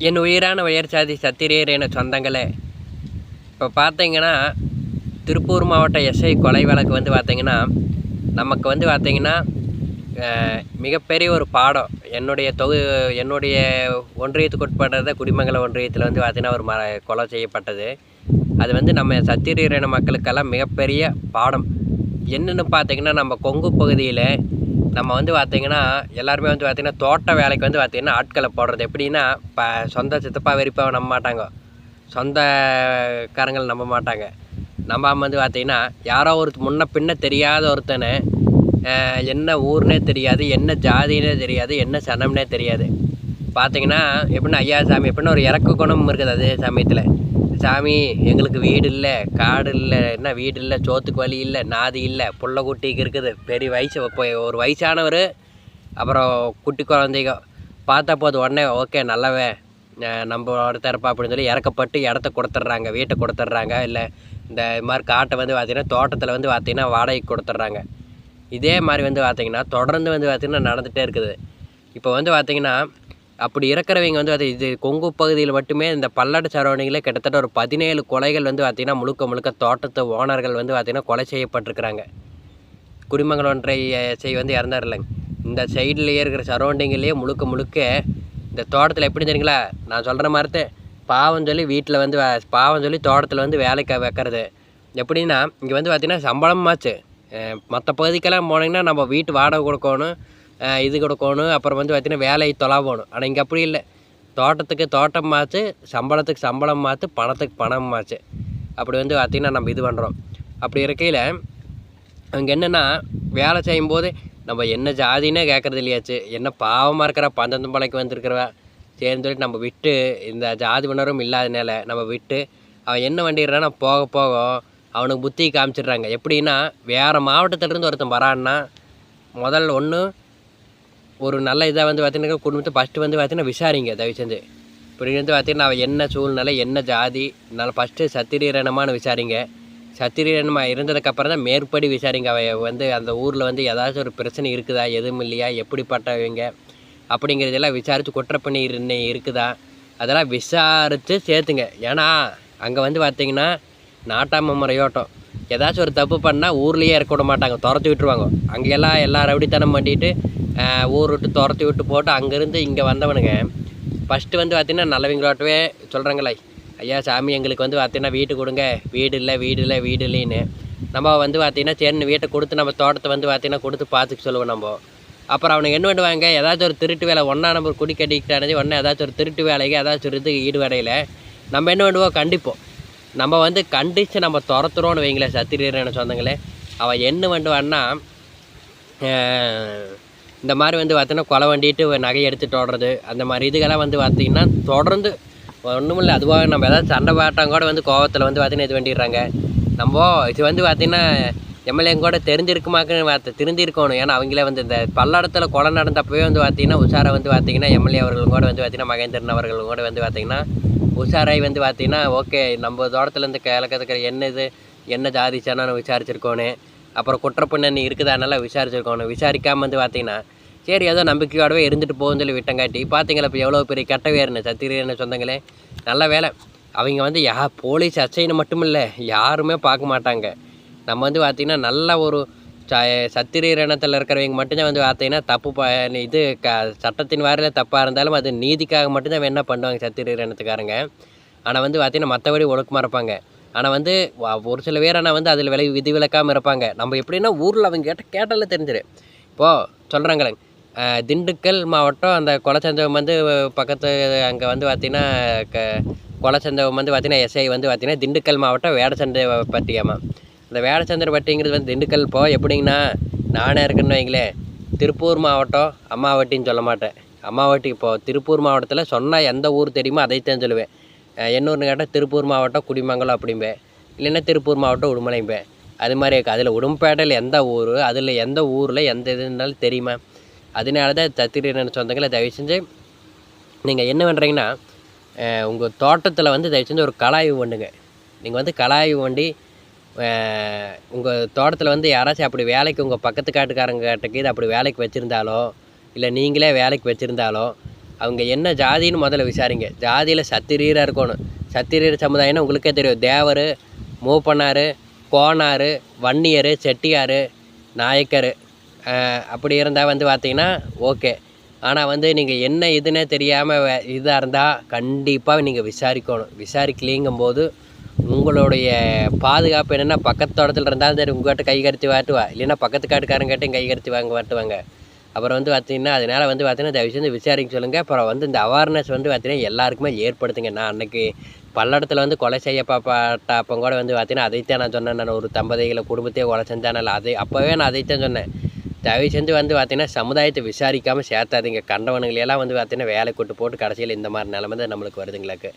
என் உயிரான உயர் சாதி சத்திரியர் என சொந்தங்களே, இப்போ பார்த்தீங்கன்னா திருப்பூர் மாவட்ட எஸ்ஐ கொலை வழக்கு வந்து பார்த்திங்கன்னா நமக்கு வந்து பார்த்திங்கன்னா மிகப்பெரிய ஒரு பாடம். என்னுடைய ஒன்றியத்துக்கு உட்பட்டத குடிமங்கலம் ஒன்றியத்தில் வந்து பார்த்திங்கன்னா ஒரு கொலை செய்யப்பட்டது. அது வந்து நம்ம சத்திரியர் இன மக்களுக்கெல்லாம் மிகப்பெரிய பாடம். என்னென்னு பார்த்திங்கன்னா நம்ம கொங்கு பகுதியில் நம்ம வந்து பார்த்திங்கன்னா எல்லாருமே வந்து பார்த்திங்கன்னா தோட்ட வேலைக்கு வந்து பார்த்திங்கன்னா ஆட்களை போடுறது. எப்படின்னா இப்போ சொந்த சித்தப்பா வெறிப்பாவை நம்ப மாட்டாங்க, சொந்தக்காரங்கள் நம்ப மாட்டாங்க. நம்ம வந்து பார்த்திங்கன்னா யாரோ முன்ன பின்ன தெரியாத ஒருத்தனை என்ன ஊர்னே தெரியாது, என்ன ஜாதினே தெரியாது, என்ன சனம்னே தெரியாது. பார்த்திங்கன்னா எப்படின்னா ஐயா சாமி எப்படின்னா ஒரு இறக்க குணம் இருக்குது. அதே சமயத்தில் சாமி எங்களுக்கு வீடு இல்லை, காடு இல்லை, என்ன வீடு இல்லை, சோத்துக்கு வழி இல்லை, நாதி இல்லை, புள்ள குட்டிக்கு இருக்குது, பெரிய வயசு ஒரு வயசானவர், அப்புறம் குட்டி குழந்தைங்க பார்த்தா போது உடனே ஓகே நல்லவே நம்மளோட தரப்பா அப்படின்னு சொல்லி இறக்கப்பட்டு இடத்த கொடுத்துட்றாங்க, வீட்டை கொடுத்துட்றாங்க. இல்லை இந்த மாதிரி காட்டை வந்து பார்த்திங்கன்னா தோட்டத்தில் வந்து பார்த்திங்கன்னா வாடகைக்கு கொடுத்துட்றாங்க. இதே மாதிரி வந்து பார்த்திங்கன்னா தொடர்ந்து வந்து பார்த்திங்கன்னா நடந்துகிட்டே இருக்குது. இப்போ வந்து பார்த்திங்கன்னா அப்படி இருக்கிறவங்க வந்து இது கொங்கு பகுதியில் மட்டுமே இந்த பல்லட சரௌண்டிங்கில் கிட்டத்தட்ட ஒரு 17 கொலைகள் வந்து பார்த்திங்கன்னா முழுக்க தோட்டத்து ஓனர்கள் வந்து பார்த்திங்கன்னா கொலை செய்யப்பட்டிருக்கிறாங்க. குடிமங்கலம் ஒன்றிய எஸ்ஐ வந்து இறந்தார் இல்லைங்க. இந்த சைட்லேயே இருக்கிற சரௌண்டிங்லேயே முழுக்க இந்த தோட்டத்தில் எப்படி தெரியுங்களா, நான் சொல்கிற மாதிரி பாவம் சொல்லி வீட்டில் வந்து பாவம் சொல்லி தோட்டத்தில் வந்து வேலைக்கு வைக்கிறது. எப்படின்னா இங்கே வந்து பார்த்திங்கன்னா சம்பளமாச்சு. மற்ற பகுதிக்கெல்லாம் போனீங்கன்னா நம்ம வீட்டு வாடகை கொடுக்கணும், இது கொடுக்கணும், அப்புறம் வந்து பார்த்திங்கன்னா வேலை தொலாவணும். ஆனால் இங்கே அப்படி இல்லை. தோட்டத்துக்கு தோட்டம் மாற்று, சம்பளத்துக்கு சம்பளம் மாற்று, பணத்துக்கு பணம் மாற்று. அப்படி வந்து பார்த்திங்கன்னா நம்ம இது பண்ணுறோம். அப்படி இருக்கையில் அங்கே என்னென்னா வேலை செய்யும்போது நம்ம என்ன ஜாதினே கேட்குறது இல்லையாச்சு, என்ன பாவமாக இருக்கிற பந்தம்பளைக்கு வந்துருக்கிறவ சரின்னு சொல்லிட்டு நம்ம விட்டு, இந்த ஜாதி உணர்வும் இல்லாதனால நம்ம விட்டு அவன் என்ன வண்டிடுறான்னா போக அவனுக்கு புத்தி காமிச்சிடுறாங்க. எப்படின்னா வேறு மாவட்டத்திலேருந்து ஒருத்தன் வரான்னா முதல்ல ஒன்று ஒரு நல்ல இதாக வந்து பார்த்திங்கன்னா குடும்பத்தை ஃபஸ்ட்டு வந்து பார்த்திங்கன்னா விசாரிங்க தயவு செஞ்சு. இப்படி வந்து பார்த்திங்கன்னா அவன் என்ன சூழ்நிலை, என்ன ஜாதி, அதனால் ஃபஸ்ட்டு சத்திரியரணமானு விசாரிங்க. சத்திரியரணமாக இருந்ததுக்கப்புறம் தான் மேற்படி விசாரிங்க. அவன் வந்து அந்த ஊரில் வந்து ஏதாச்சும் ஒரு பிரச்சனை இருக்குதா, எதுவும் இல்லையா, எப்படிப்பட்டவங்க அப்படிங்கிறதெல்லாம் விசாரித்து குற்றப்பணி இருக்குதா அதெல்லாம் விசாரித்து சேர்த்துங்க. ஏன்னா அங்கே வந்து பார்த்திங்கன்னா நாட்டாம முறையோட்டம் ஏதாச்சும் ஒரு தப்பு பண்ணால் ஊர்லேயே இறக்க விட மாட்டாங்க, துரத்தி விட்டுருவாங்க. அங்கெல்லாம் எல்லா ரவுடித்தனம் பண்ணிட்டு ஊர் விட்டு துரத்தி விட்டு போட்டு அங்கேருந்து இங்கே வந்தவனுங்க ஃபஸ்ட்டு வந்து பார்த்திங்கன்னா நல்லவங்களோட்டவே சொல்கிறாங்களே, ஐயா சாமி எங்களுக்கு வந்து பார்த்திங்கன்னா வீட்டு கொடுங்க, வீடு இல்லைன்னு நம்ம வந்து பார்த்திங்கன்னா சரின்னு வீட்டை கொடுத்து நம்ம தோட்டத்தை வந்து பார்த்திங்கன்னா கொடுத்து பார்த்துக்க சொல்லுவோம் நம்ம. அப்புறம் அவனுக்கு என்ன பண்ணுவாங்க, ஏதாச்சும் ஒரு திருட்டு வேலை 1ஆம் நம்பர் குடி கட்டிக்கிட்டானது உடனே ஏதாச்சும் ஒரு திருட்டு வேலைக்கு ஏதாச்சும் ஒரு இதுக்கு ஈடுபடையில் நம்ம என்ன பண்ணுவோம், கண்டிப்போம். நம்ம வந்து கண்டித்து நம்ம துரத்துறோன்னு வைங்களேன் சத்திரியர் சொந்தங்களே. அவன் என்ன பண்ணுவான்னா இந்த மாதிரி வந்து பார்த்திங்கன்னா கொலை வண்டிட்டு நகை எடுத்துகிட்டு ஓடுறது, அந்த மாதிரி இதுக்கெல்லாம் வந்து பார்த்திங்கன்னா தொடர்ந்து ஒன்றும் இல்லை. அதுவாக நம்ம ஏதாவது சண்டை பாட்டாங்க கூட வந்து கோவத்தில் வந்து பார்த்திங்கன்னா இது பண்ணிடுறாங்க. நம்ம இது வந்து பார்த்திங்கன்னா எம்எல்ஏங்க கூட திருந்திருக்கணும். ஏன்னா அவங்களே வந்து இந்த பல்லடத்தில் கொலை நடந்தப்பவே வந்து பார்த்திங்கன்னா உஷாரை வந்து பார்த்திங்கன்னா எம்எல்ஏ அவர்களும் கூட வந்து பார்த்திங்கன்னா மகேந்திரன் அவர்களும் கூட வந்து பார்த்திங்கன்னா உஷாராய் வந்து பார்த்திங்கன்னா ஓகே நம்ம தோட்டத்துலேருந்து கிழக்கிறதுக்கு என்ன ஜாதி சேனான்னு விசாரிச்சிருக்கோன்னு, அப்புறம் குற்றப்பின்னணி இருக்குதானால விசாரிச்சிருக்கோணும். விசாரிக்காமல் வந்து பார்த்திங்கன்னா சரி ஏதோ நம்பிக்கையோடவே இருந்துட்டு போகுன்னு சொல்லி விட்டங்காட்டி பார்த்தீங்களா இப்போ எவ்வளோ பெரிய கெட்டவேர்னு சத்திரியர்னு சொந்தங்களே. நல்ல வேலை அவங்க வந்து போலீஸ் எஸ்ஐன்னு மட்டும் இல்லை யாருமே பார்க்க மாட்டாங்க. நம்ம வந்து பார்த்திங்கன்னா நல்ல ஒரு சத்திரியர் இனத்தில் இருக்கிறவங்க மட்டும்தான் வந்து பார்த்திங்கன்னா தப்பு இது சட்டத்தின் வாரியில் தப்பாக இருந்தாலும் அது நீதிக்காக மட்டும்தான் என்ன பண்ணுவாங்க சத்திரியர் இனத்துக்காரங்க. ஆனால் வந்து பார்த்திங்கன்னா மற்றபடி ஒழுக்கமாக இருப்பாங்க. ஆனால் வந்து ஒரு சில பேர் ஆனால் வந்து அதில் விதிவிலக்காமல் இருப்பாங்க. நம்ம எப்படின்னா ஊரில் அவங்க கேட்டாலே தெரிஞ்சிடும். இப்போது சொல்கிறாங்களே திண்டுக்கல் மாவட்டம் அந்த கொலைச்சந்தவம் வந்து பக்கத்து அங்கே வந்து பார்த்திங்கன்னா கொலைச்சந்தவம் வந்து பார்த்திங்கன்னா எஸ்ஐ வந்து பார்த்திங்கன்னா திண்டுக்கல் மாவட்டம் வேடச்சந்தரப்பட்டியாமா. இந்த வேடச்சந்தரப்பட்டிங்கிறது வந்து திண்டுக்கல் எப்படிங்கன்னா நானே இருக்குன்னு வைங்களேன் திருப்பூர் மாவட்டம் அம்மாவட்டின்னு சொல்ல மாட்டேன். அம்மாவட்டி இப்போது திருப்பூர் மாவட்டத்தில் சொன்னால் எந்த ஊர் தெரியுமோ அதைத்தான் சொல்லுவேன். என்னூர்னு கேட்டால் திருப்பூர் மாவட்டம் குடிமங்கலம் அப்படிம்பேன், இல்லைன்னா திருப்பூர் மாவட்டம் உடுமலைம்பேன். அது மாதிரி இருக்குது. அதில் உடும்பேட்டையில் எந்த ஊர், அதில் எந்த ஊரில் எந்த இது இருந்தாலும் தெரியுமா. அதனால தான் சத்திரியர் சொந்தங்களை தயவு செஞ்சு நீங்கள் என்ன பண்ணுறீங்கன்னா உங்கள் தோட்டத்தில் வந்து தயவு செஞ்சு ஒரு கலாய்வு பண்ணுங்க. நீங்கள் வந்து கலாய்வு பண்ணி உங்கள் தோட்டத்தில் வந்து யாராச்சும் அப்படி வேலைக்கு உங்கள் பக்கத்து காட்டுக்காரங்க கிட்டக்கு இது அப்படி வேலைக்கு வச்சுருந்தாலோ இல்லை நீங்களே வேலைக்கு வச்சுருந்தாலோ அவங்க என்ன ஜாதின்னு முதல்ல விசாரிங்க. ஜாதியில் சத்திரியராக இருக்கணும். சத்திரியர் சமுதாயம்னா உங்களுக்கே தெரியும். தேவர், மூப்பனார், கோனார், வன்னியர், செட்டியார், நாயக்கர் அப்படி இருந்தால் வந்து பார்த்திங்கன்னா ஓகே. ஆனால் வந்து நீங்கள் என்ன இதுன்னே தெரியாமல் இதாக இருந்தால் கண்டிப்பாக நீங்கள் விசாரிக்கணும். விசாரிக்கலிங்கும்போது உங்களுடைய பாதுகாப்பு என்னென்னா, பக்கத்து தோட்டத்தில் இருந்தாலும் சரி உங்கள்கிட்ட கை கருத்தி வாட்டுவா, இல்லைன்னா பக்கத்து காட்டுக்காரங்கிட்டையும் கை கருத்தி வாட்டுவாங்க. அப்புறம் வந்து பார்த்திங்கன்னா அதனால் வந்து பார்த்திங்கன்னா தயவு செஞ்சு விசாரிக்க சொல்லுங்கள். அப்புறம் வந்து இந்த அவேர்னஸ் வந்து பார்த்திங்கன்னா எல்லாருக்குமே ஏற்படுத்துங்க. நான் அன்றைக்கி பல்லடத்தில் வந்து கொலை செய்யப்பட்ட அப்போ கூட வந்து பார்த்திங்கன்னா அதைத்தான் நான் சொன்னேன். நான் ஒரு தம்பதிகளை குடும்பத்தையே கொலை செஞ்சானಲ್ಲ, அப்போவே நான் அதைத்தான் சொன்னேன். தயவு செஞ்சு வந்து பார்த்திங்கன்னா சமுதாயத்தை விசாரிக்காமல் சேர்த்தாதீங்க. கண்டவனுங்களையெல்லாம் வந்து பார்த்திங்கன்னா வேலை கூட்டு போட்டு கடைசியில் இந்த மாதிரி நிலமை தான் நம்மளுக்கு வருதுங்களாக்கு.